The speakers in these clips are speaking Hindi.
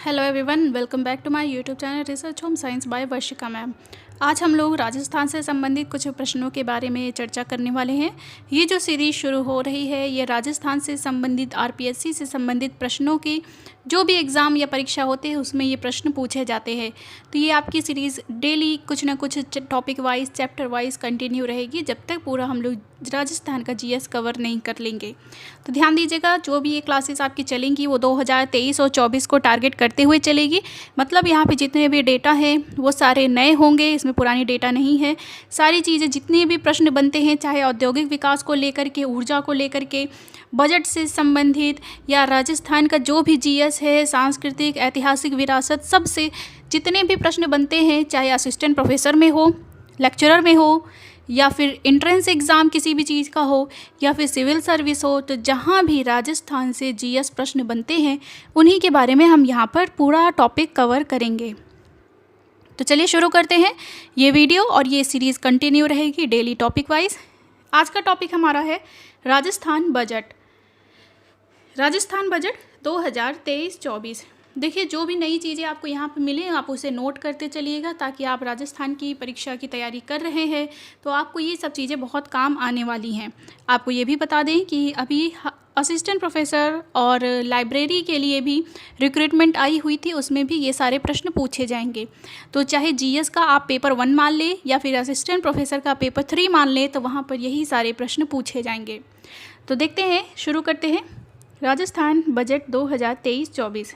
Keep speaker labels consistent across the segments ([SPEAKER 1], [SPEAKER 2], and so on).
[SPEAKER 1] Hello everyone, welcome back to my YouTube channel research home science by Varshika ma'am. आज हम लोग राजस्थान से संबंधित कुछ प्रश्नों के बारे में चर्चा करने वाले हैं। ये जो सीरीज़ शुरू हो रही है ये राजस्थान से संबंधित आरपीएससी से संबंधित प्रश्नों की जो भी एग्ज़ाम या परीक्षा होते हैं उसमें ये प्रश्न पूछे जाते हैं। तो ये आपकी सीरीज़ डेली कुछ ना कुछ topic wise chapter wise continue रहेगी जब तक पूरा हम लोग राजस्थान का जीएस कवर नहीं कर लेंगे। तो ध्यान दीजिएगा, जो भी ये क्लासेस आपकी चलेंगी वो 2023 और 24 को टारगेट करते हुए चलेगी। मतलब यहाँ पे जितने भी डेटा हैं वो सारे नए होंगे, इसमें पुरानी डेटा नहीं है। सारी चीज़ें जितने भी प्रश्न बनते हैं, चाहे औद्योगिक विकास को लेकर के, ऊर्जा को लेकर के, बजट से संबंधित या राजस्थान का जो भी जीएस है, सांस्कृतिक ऐतिहासिक विरासत, सबसे जितने भी प्रश्न बनते हैं, चाहे असिस्टेंट प्रोफेसर में हो, लेक्चरर में हो, या फिर एंट्रेंस एग्ज़ाम किसी भी चीज़ का हो, या फिर सिविल सर्विस हो, तो जहाँ भी राजस्थान से जीएस प्रश्न बनते हैं उन्हीं के बारे में हम यहाँ पर पूरा टॉपिक कवर करेंगे। तो चलिए शुरू करते हैं ये वीडियो, और ये सीरीज़ कंटिन्यू रहेगी डेली टॉपिक वाइज। आज का टॉपिक हमारा है राजस्थान बजट। राजस्थान बजट 2023-24। देखिए, जो भी नई चीज़ें आपको यहाँ पे मिले आप उसे नोट करते चलिएगा, ताकि आप राजस्थान की परीक्षा की तैयारी कर रहे हैं तो आपको ये सब चीज़ें बहुत काम आने वाली हैं। आपको ये भी बता दें कि अभी असिस्टेंट प्रोफेसर और लाइब्रेरी के लिए भी रिक्रूटमेंट आई हुई थी, उसमें भी ये सारे प्रश्न पूछे जाएंगे। तो चाहे जीएस का आप पेपर 1 मान लें या फिर असिस्टेंट प्रोफेसर का पेपर 3 मान लें, तो वहाँ पर यही सारे प्रश्न पूछे जाएंगे। तो देखते हैं, शुरू करते हैं राजस्थान बजट 2023-24।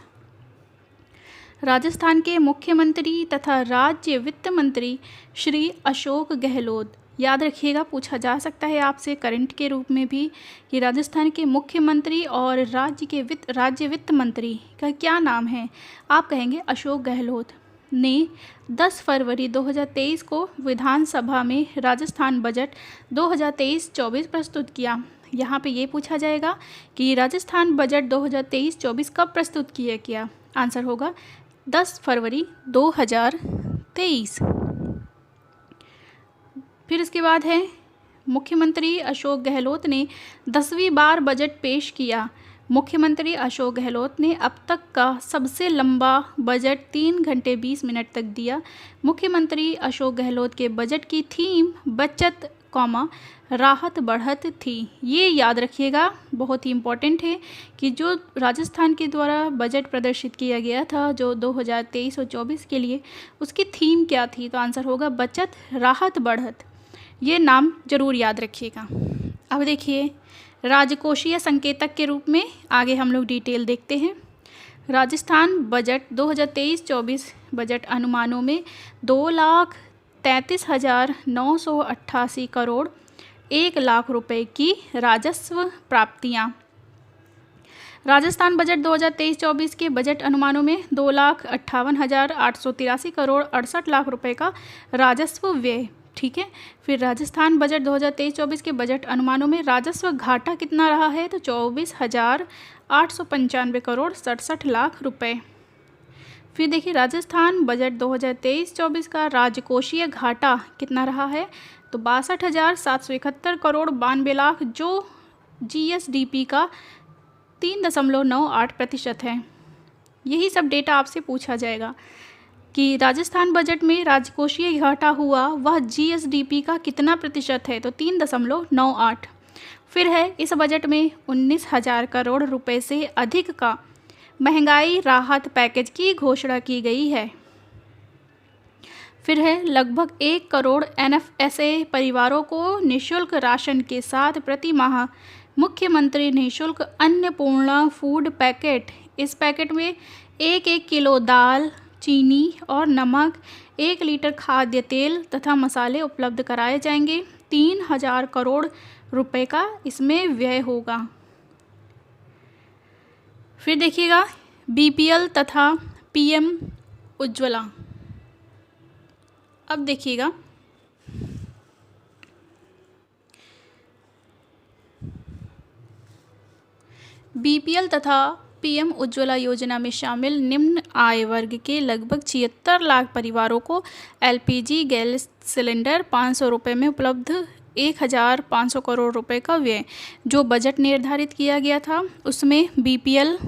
[SPEAKER 1] राजस्थान के मुख्यमंत्री तथा राज्य वित्त मंत्री श्री अशोक गहलोत, याद रखिएगा पूछा जा सकता है आपसे करंट के रूप में भी कि राजस्थान के मुख्यमंत्री और राज्य वित्त मंत्री का क्या नाम है। आप कहेंगे अशोक गहलोत ने 10 फरवरी 2023 को विधानसभा में राजस्थान बजट 2023-24 प्रस्तुत किया। यहाँ पे ये पूछा जाएगा कि राजस्थान बजट 2023-24 कब प्रस्तुत किया गया। आंसर होगा 10 फरवरी 2023। फिर इसके बाद है मुख्यमंत्री अशोक गहलोत ने 10वीं बार बजट पेश किया। मुख्यमंत्री अशोक गहलोत ने अब तक का सबसे लंबा बजट 3 घंटे 20 मिनट तक दिया। मुख्यमंत्री अशोक गहलोत के बजट की थीम बचत राहत बढ़त थी। ये याद रखिएगा, बहुत ही इम्पोर्टेंट है कि जो राजस्थान के द्वारा बजट प्रदर्शित किया गया था जो 2023 और 24 के लिए, उसकी थीम क्या थी। तो आंसर होगा बचत राहत बढ़त। ये नाम जरूर याद रखिएगा। अब देखिए, राजकोषीय संकेतक के रूप में आगे हम लोग डिटेल देखते हैं। राजस्थान बजट 2023-24 बजट अनुमानों में 2,33,988 करोड़ 1 लाख रुपए की राजस्व प्राप्तियां। राजस्थान बजट 2023-24 के बजट अनुमानों में 2,58,883 करोड़ 68 लाख रुपए का राजस्व व्यय। ठीक है। फिर राजस्थान बजट 2023-24 के बजट अनुमानों में राजस्व घाटा कितना रहा है, तो 24,895 करोड़ 67 लाख रुपए। फिर देखिए, राजस्थान बजट 2023-24 का राजकोषीय घाटा कितना रहा है, तो 62,771 करोड़ 92 लाख, जो जीएसडीपी का 3.98% है। यही सब डेटा आपसे पूछा जाएगा कि राजस्थान बजट में राजकोषीय घाटा हुआ वह जीएसडीपी का कितना प्रतिशत है, तो 3.98। फिर है इस बजट में 19,000 करोड़ रुपए से अधिक का महंगाई राहत पैकेज की घोषणा की गई है। फिर है लगभग 1 करोड़ एनएफएसए परिवारों को निःशुल्क राशन के साथ प्रति माह मुख्यमंत्री निःशुल्क अन्नपूर्णा फूड पैकेट। इस पैकेट में 1-1 किलो दाल, चीनी और नमक, 1 लीटर खाद्य तेल तथा मसाले उपलब्ध कराए जाएंगे। 3,000 करोड़ रुपए का इसमें व्यय होगा। फिर देखिएगा, बीपीएल तथा पीएम उज्ज्वला। अब देखिएगा, बीपीएल तथा पीएम उज्ज्वला योजना में शामिल निम्न आय वर्ग के लगभग 76 लाख परिवारों को एलपीजी गैस सिलेंडर 500 रुपये में उपलब्ध। 1,500 करोड़ रुपए का व्यय। जो बजट निर्धारित किया गया था उसमें बीपीएल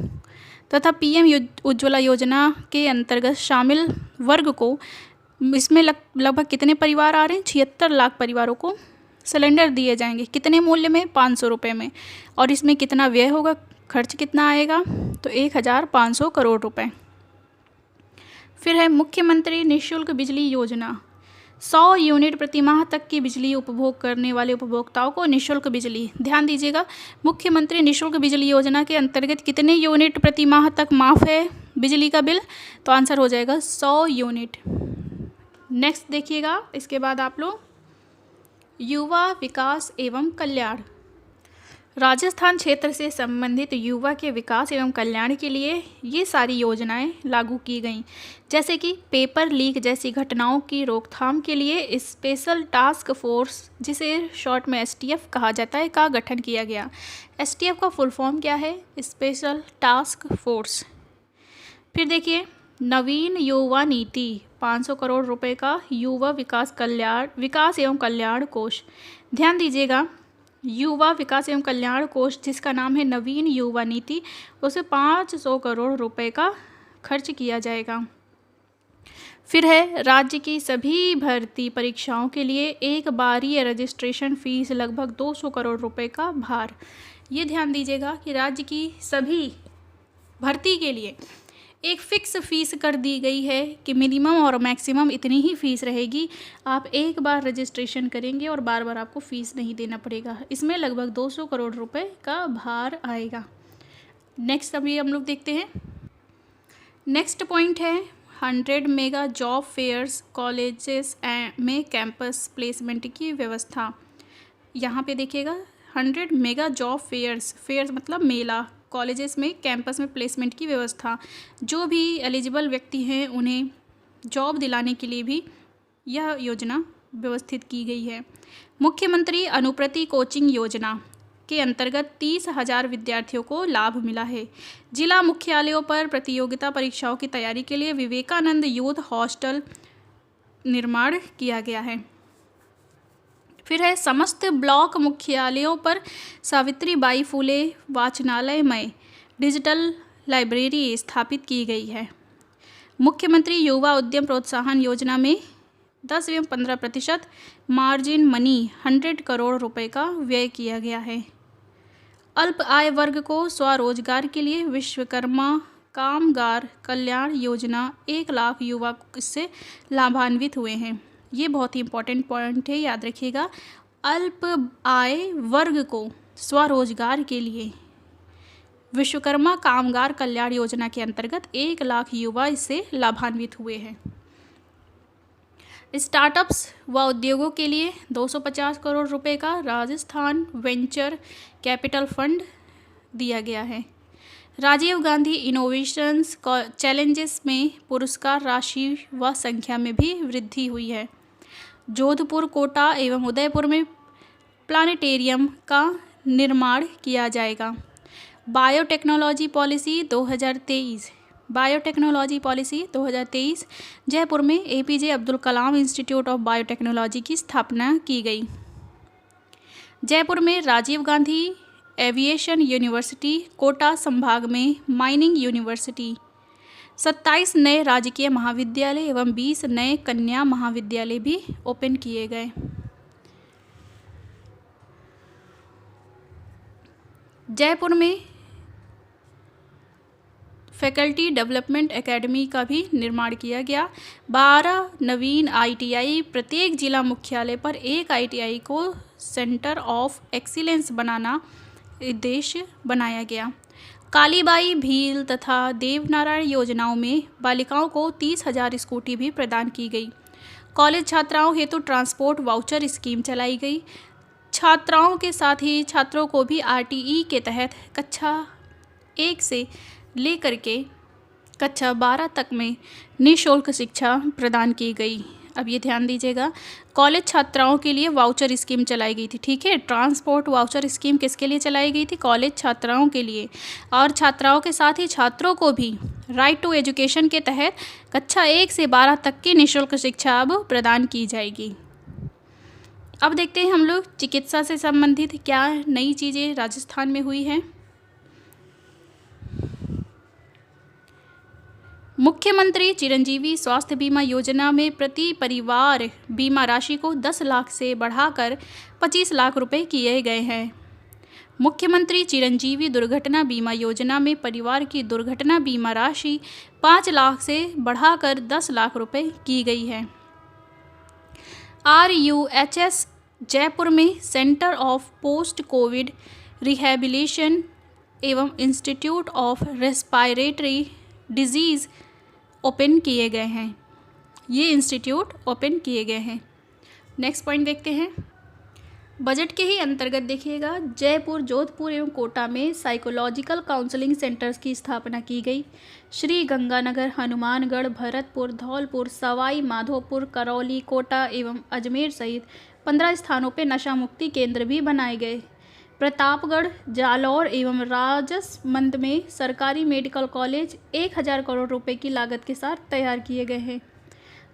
[SPEAKER 1] तथा पीएम उज्ज्वला योजना के अंतर्गत शामिल वर्ग को इसमें लगभग कितने परिवार आ रहे हैं? 76 लाख परिवारों को सिलेंडर दिए जाएंगे। कितने मूल्य में? 500 रुपये में। और इसमें कितना व्यय होगा, खर्च कितना आएगा? तो 1500 करोड़ रुपए। फिर है मुख्यमंत्री निःशुल्क बिजली योजना। 100 यूनिट प्रति माह तक की बिजली उपभोग करने वाले उपभोक्ताओं को निःशुल्क बिजली। ध्यान दीजिएगा, मुख्यमंत्री निःशुल्क बिजली योजना के अंतर्गत कितने यूनिट प्रति माह तक माफ़ है बिजली का बिल? तो आंसर हो जाएगा 100 यूनिट। नेक्स्ट देखिएगा, इसके बाद आप लोग युवा विकास एवं कल्याण। राजस्थान क्षेत्र से संबंधित युवा के विकास एवं कल्याण के लिए ये सारी योजनाएं लागू की गईं, जैसे कि पेपर लीक जैसी घटनाओं की रोकथाम के लिए स्पेशल टास्क फोर्स, जिसे शॉर्ट में एसटीएफ कहा जाता है, का गठन किया गया। एसटीएफ का फुल फॉर्म क्या है? Special task force. फिर देखिए, नवीन युवा नीति, 500 करोड़ रुपए का युवा विकास एवं कल्याण कोष। ध्यान दीजिएगा, युवा विकास एवं कल्याण कोष जिसका नाम है नवीन युवा नीति, उसे 500 करोड़ रुपए का खर्च किया जाएगा। फिर है राज्य की सभी भर्ती परीक्षाओं के लिए एक बारीय रजिस्ट्रेशन फीस लगभग 200 करोड़ रुपए का भार। ये ध्यान दीजिएगा कि राज्य की सभी भर्ती के लिए एक फ़िक्स फ़ीस कर दी गई है कि मिनिमम और मैक्सिमम इतनी ही फ़ीस रहेगी। आप एक बार रजिस्ट्रेशन करेंगे और बार बार आपको फ़ीस नहीं देना पड़ेगा। इसमें लगभग 200 करोड़ रुपए का भार आएगा। नेक्स्ट अभी हम लोग देखते हैं। नेक्स्ट पॉइंट है 100 मेगा जॉब फेयर्स कॉलेजेस में कैंपस प्लेसमेंट की व्यवस्था। यहाँ पे देखिएगा, 100 मेगा जॉब फेयर्स मतलब मेला, कॉलेजेस में कैंपस में प्लेसमेंट की व्यवस्था। जो भी एलिजिबल व्यक्ति हैं उन्हें जॉब दिलाने के लिए भी यह योजना व्यवस्थित की गई है। मुख्यमंत्री अनुप्रति कोचिंग योजना के अंतर्गत 30,000 विद्यार्थियों को लाभ मिला है। जिला मुख्यालयों पर प्रतियोगिता परीक्षाओं की तैयारी के लिए विवेकानंद यूथ हॉस्टल निर्माण किया गया है। फिर है समस्त ब्लॉक मुख्यालयों पर सावित्रीबाई फुले वाचनालय में डिजिटल लाइब्रेरी स्थापित की गई है। मुख्यमंत्री युवा उद्यम प्रोत्साहन योजना में 10 एवं 15% मार्जिन मनी 100 करोड़ रुपए का व्यय किया गया है। अल्प आय वर्ग को स्वरोजगार के लिए विश्वकर्मा कामगार कल्याण योजना 1 लाख युवा इससे लाभान्वित हुए हैं। ये बहुत ही इंपॉर्टेंट पॉइंट है, याद रखिएगा। अल्प आय वर्ग को स्वरोजगार के लिए विश्वकर्मा कामगार कल्याण योजना के अंतर्गत 1 लाख युवा इससे लाभान्वित हुए हैं। स्टार्टअप्स व उद्योगों के लिए 250 करोड़ रुपए का राजस्थान वेंचर कैपिटल फंड दिया गया है। राजीव गांधी इनोवेशंस चैलेंजेस में पुरस्कार राशि व संख्या में भी वृद्धि हुई है। जोधपुर, कोटा एवं उदयपुर में प्लानिटेरियम का निर्माण किया जाएगा। बायोटेक्नोलॉजी पॉलिसी 2023 जयपुर में APJ Abdul Kalam institute of biotechnology की स्थापना की गई। जयपुर में राजीव गांधी एविएशन यूनिवर्सिटी, कोटा संभाग में माइनिंग यूनिवर्सिटी, 27 नए राजकीय महाविद्यालय एवं 20 नए कन्या महाविद्यालय भी ओपन किए गए। जयपुर में फैकल्टी डेवलपमेंट एकेडमी का भी निर्माण किया गया। 12 नवीन आईटीआई, प्रत्येक जिला मुख्यालय पर एक आईटीआई को सेंटर ऑफ एक्सीलेंस बनाना उद्देश्य बनाया गया। कालीबाई भील तथा देवनारायण योजनाओं में बालिकाओं को 30,000 स्कूटी भी प्रदान की गई। कॉलेज छात्राओं हेतु ट्रांसपोर्ट वाउचर स्कीम चलाई गई। छात्राओं के साथ ही छात्रों को भी आरटीई के तहत कक्षा 1 से लेकर के कक्षा 12 तक में निःशुल्क शिक्षा प्रदान की गई। अब ये ध्यान दीजिएगा, कॉलेज छात्राओं के लिए वाउचर स्कीम चलाई गई थी। ठीक है, ट्रांसपोर्ट वाउचर स्कीम किसके लिए चलाई गई थी? कॉलेज छात्राओं के लिए। और छात्राओं के साथ ही छात्रों को भी राइट टू एजुकेशन के तहत कक्षा 1 से 12 तक की निःशुल्क शिक्षा अब प्रदान की जाएगी। अब देखते हैं हम लोग चिकित्सा से संबंधित क्या नई चीज़ें राजस्थान में हुई हैं। मुख्यमंत्री चिरंजीवी स्वास्थ्य बीमा योजना में प्रति परिवार बीमा राशि को 10 लाख से बढ़ाकर 25 लाख रुपए किए गए हैं। मुख्यमंत्री चिरंजीवी दुर्घटना बीमा योजना में परिवार की दुर्घटना बीमा राशि 5 लाख से बढ़ाकर 10 लाख रुपए की गई है। RUHS जयपुर में centre of post covid rehabilitation एवं institute of respiratory disease open किए गए हैं। ये इंस्टीट्यूट ओपन किए गए हैं। नेक्स्ट पॉइंट देखते हैं। बजट के ही अंतर्गत देखिएगा, जयपुर, जोधपुर एवं कोटा में साइकोलॉजिकल काउंसलिंग सेंटर्स की स्थापना की गई। श्री गंगानगर, हनुमानगढ़, भरतपुर, धौलपुर, सवाई माधोपुर, करौली, कोटा एवं अजमेर सहित 15 स्थानों पर नशा मुक्ति केंद्र भी बनाए गए। प्रतापगढ़, जालौर एवं राजसमंद में सरकारी मेडिकल कॉलेज 1000 करोड़ रुपए की लागत के साथ तैयार किए गए हैं।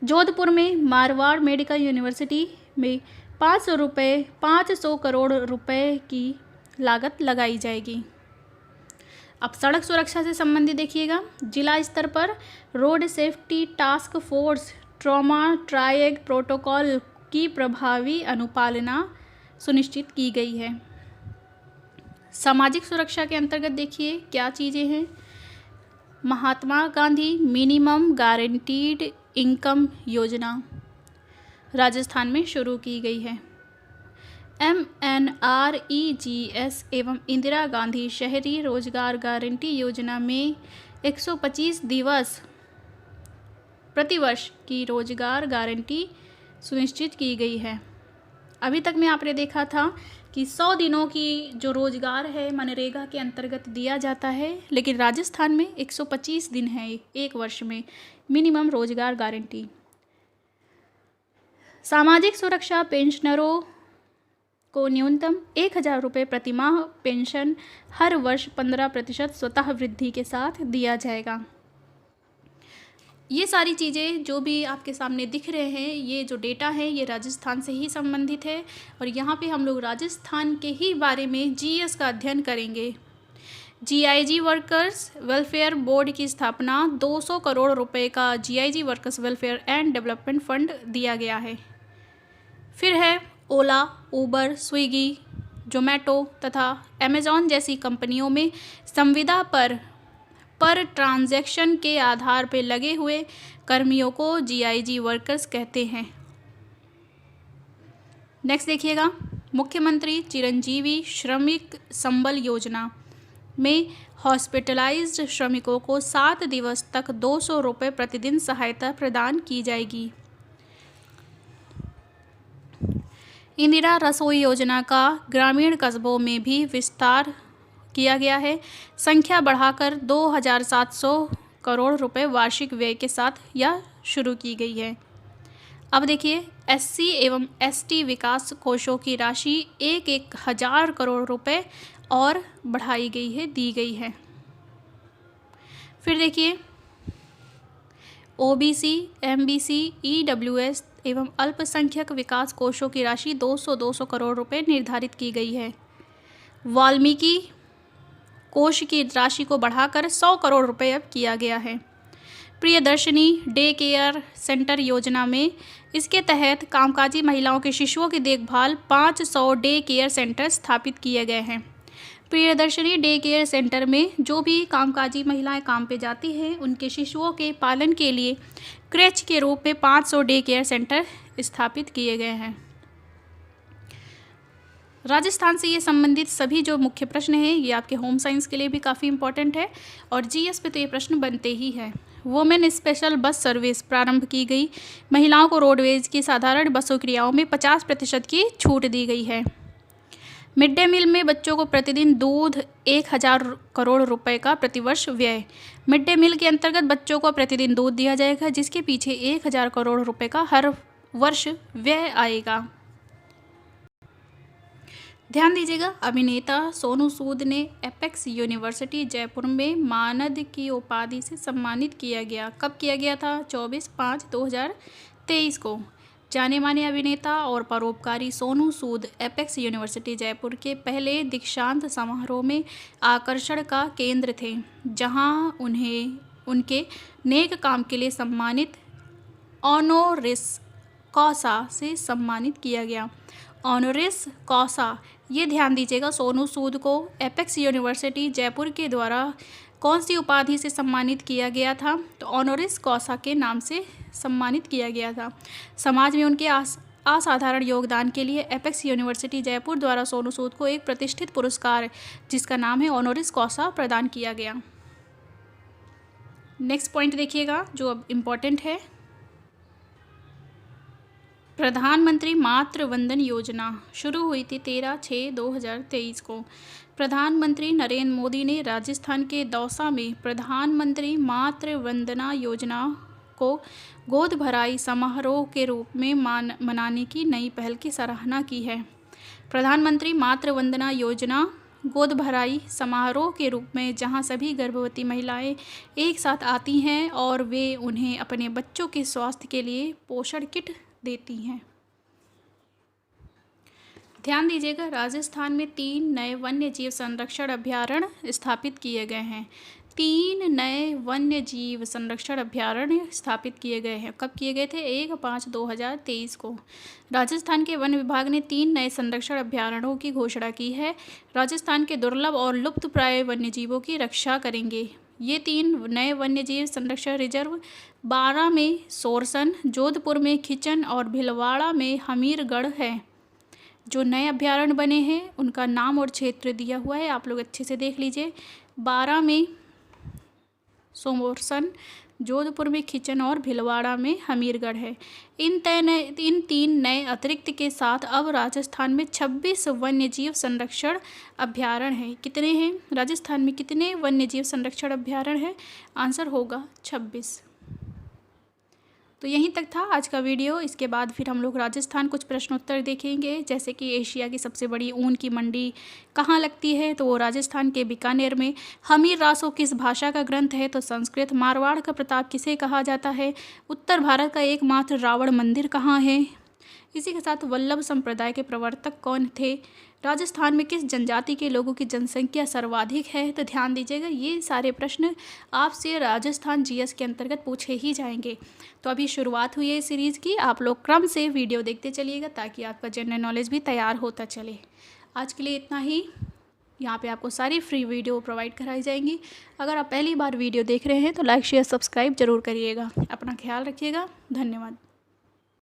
[SPEAKER 1] जोधपुर में मारवाड़ मेडिकल यूनिवर्सिटी में 500 करोड़ रुपए की लागत लगाई जाएगी। अब सड़क सुरक्षा से संबंधित देखिएगा, जिला स्तर पर road safety task force trauma triad protocol की प्रभावी अनुपालना सुनिश्चित की गई है। सामाजिक सुरक्षा के अंतर्गत देखिए क्या चीज़ें हैं। Mahatma Gandhi minimum guaranteed income योजना राजस्थान में शुरू की गई है। MNREGS एवं इंदिरा गांधी शहरी रोजगार गारंटी योजना में 125 दिवस प्रतिवर्ष की रोजगार गारंटी सुनिश्चित की गई है। अभी तक में आपने देखा था कि 100 दिनों की जो रोजगार है मनरेगा के अंतर्गत दिया जाता है, लेकिन राजस्थान में 125 दिन है एक वर्ष में मिनिमम रोजगार गारंटी। सामाजिक सुरक्षा पेंशनरों को न्यूनतम 1000 रुपये प्रतिमाह पेंशन हर वर्ष 15% स्वतः वृद्धि के साथ दिया जाएगा। ये सारी चीज़ें जो भी आपके सामने दिख रहे हैं, ये जो डेटा है ये राजस्थान से ही संबंधित है और यहाँ पे हम लोग राजस्थान के ही बारे में GS का अध्ययन करेंगे। GIG वर्कर्स वेलफेयर बोर्ड की स्थापना 200 करोड़ रुपए का GIG workers welfare and development fund दिया गया है। फिर है ओला, उबर, स्विगी, जोमेटो तथा अमेज़ॉन जैसी कंपनियों में संविदा पर ट्रांजैक्शन के आधार पर लगे हुए कर्मियों को GIG वर्कर्स कहते हैं। नेक्स्ट देखिएगा, मुख्यमंत्री चिरंजीवी श्रमिक संबल योजना में हॉस्पिटलाइज्ड श्रमिकों को 7 दिवस तक 200 रुपये प्रतिदिन सहायता प्रदान की जाएगी। इंदिरा रसोई योजना का ग्रामीण कस्बों में भी विस्तार किया गया है। संख्या बढ़ाकर 2700 करोड़ रुपए वार्षिक व्यय के साथ यह शुरू की गई है। अब देखिए, SC एवं ST विकास कोषों की राशि 1000 करोड़ रुपए और बढ़ाई गई है, दी गई है। फिर देखिए, OBC, MBC, EWS एवं अल्पसंख्यक विकास कोषों की राशि 200 करोड़ रुपए निर्धारित की गई है। वाल्मीकि कोष की राशि को बढ़ाकर 100 करोड़ रुपए अब किया गया है। प्रियदर्शनी डे केयर सेंटर योजना में इसके तहत कामकाजी महिलाओं के शिशुओं की देखभाल 500 डे केयर सेंटर स्थापित किए गए हैं। प्रियदर्शनी डे केयर सेंटर में जो भी कामकाजी महिलाएं काम पे जाती हैं, उनके शिशुओं के पालन के लिए क्रेच के रूप में 500 डे केयर सेंटर स्थापित किए गए हैं। राजस्थान से ये संबंधित सभी जो मुख्य प्रश्न हैं ये आपके होम साइंस के लिए भी काफ़ी इंपॉर्टेंट है और GS पे तो ये प्रश्न बनते ही हैं। वुमेन स्पेशल बस सर्विस प्रारंभ की गई। महिलाओं को रोडवेज की साधारण बसों क्रियाओं में 50% की छूट दी गई है। मिड डे मील में बच्चों को प्रतिदिन दूध 1000 करोड़ रुपए का प्रतिवर्ष व्यय। मिड डे मील के अंतर्गत बच्चों को प्रतिदिन दूध दिया जाएगा, जिसके पीछे 1000 करोड़ रुपए का हर वर्ष व्यय आएगा। ध्यान दीजिएगा, अभिनेता सोनू सूद ने एपेक्स यूनिवर्सिटी जयपुर में मानद की उपाधि से सम्मानित किया गया। कब किया गया था? 24/5/2023 को। जाने माने अभिनेता और परोपकारी सोनू सूद एपेक्स यूनिवर्सिटी जयपुर के पहले दीक्षांत समारोह में आकर्षण का केंद्र थे, जहां उन्हें उनके नेक काम के लिए सम्मानित ऑनोरिस कॉसा से सम्मानित किया गया। ऑनोरिस कॉसा, ये ध्यान दीजिएगा, सोनू सूद को एपेक्स यूनिवर्सिटी जयपुर के द्वारा कौन सी उपाधि से सम्मानित किया गया था? तो ऑनोरिस कॉसा के नाम से सम्मानित किया गया था। समाज में उनके असाधारण योगदान के लिए एपेक्स यूनिवर्सिटी जयपुर द्वारा सोनू सूद को एक प्रतिष्ठित पुरस्कार जिसका नाम है ऑनोरिस कॉसा प्रदान किया गया। नेक्स्ट पॉइंट देखिएगा जो अब इम्पॉर्टेंट है। प्रधानमंत्री मातृ वंदन योजना शुरू हुई थी 13/6/2023 को। प्रधानमंत्री नरेंद्र मोदी ने राजस्थान के दौसा में प्रधानमंत्री मातृ वंदना योजना को गोद भराई समारोह के रूप में मनाने की नई पहल की सराहना की है। प्रधानमंत्री मातृ वंदना योजना गोद भराई समारोह के रूप में जहां सभी गर्भवती महिलाएं एक साथ आती हैं और वे उन्हें अपने बच्चों के स्वास्थ्य के लिए पोषण किट देती हैं। ध्यान दीजिएगा, राजस्थान में 3 नए वन्य जीव संरक्षण अभयारण्य स्थापित किए गए हैं। 3 नए वन्य जीव संरक्षण अभयारण्य स्थापित किए गए हैं। कब किए गए थे? 1/5/2023 को। राजस्थान के वन विभाग ने 3 नए संरक्षण अभयारण्यों की घोषणा की है। राजस्थान के दुर्लभ और लुप्तप्राय वन्य जीवों की रक्षा करेंगे। ये 3 नए वन्य जीव संरक्षण रिजर्व 12 में सोरसन, जोधपुर में खिचन और भीलवाड़ा में हमीरगढ़ है। जो नए अभयारण्य बने हैं उनका नाम और क्षेत्र दिया हुआ है, आप लोग अच्छे से देख लीजिए। 12 में सोरसन, जोधपुर में खिचन और भीलवाड़ा में हमीरगढ़ है। इन 3 नए अतिरिक्त के साथ अब राजस्थान में 26 वन्य जीव संरक्षण अभयारण्य हैं। कितने हैं? राजस्थान में कितने वन्य जीव संरक्षण अभयारण्य हैं? आंसर होगा 26। तो यहीं तक था आज का वीडियो। इसके बाद फिर हम लोग राजस्थान कुछ प्रश्नोत्तर देखेंगे, जैसे कि एशिया की सबसे बड़ी ऊन की मंडी कहाँ लगती है? तो वो राजस्थान के बीकानेर में। हमीर रासो किस भाषा का ग्रंथ है? तो संस्कृत। मारवाड़ का प्रताप किसे कहा जाता है? उत्तर भारत का एकमात्र रावण मंदिर कहाँ है? इसी के साथ वल्लभ संप्रदाय के प्रवर्तक कौन थे? राजस्थान में किस जनजाति के लोगों की जनसंख्या सर्वाधिक है? तो ध्यान दीजिएगा, ये सारे प्रश्न आपसे राजस्थान जीएस के अंतर्गत पूछे ही जाएंगे। तो अभी शुरुआत हुई है इस सीरीज़ की, आप लोग क्रम से वीडियो देखते चलिएगा ताकि आपका जनरल नॉलेज भी तैयार होता चले। आज के लिए इतना ही। यहाँ पे आपको सारी फ्री वीडियो प्रोवाइड कराई जाएंगी। अगर आप पहली बार वीडियो देख रहे हैं तो लाइक शेयर सब्सक्राइब जरूर करिएगा। अपना ख्याल रखिएगा। धन्यवाद।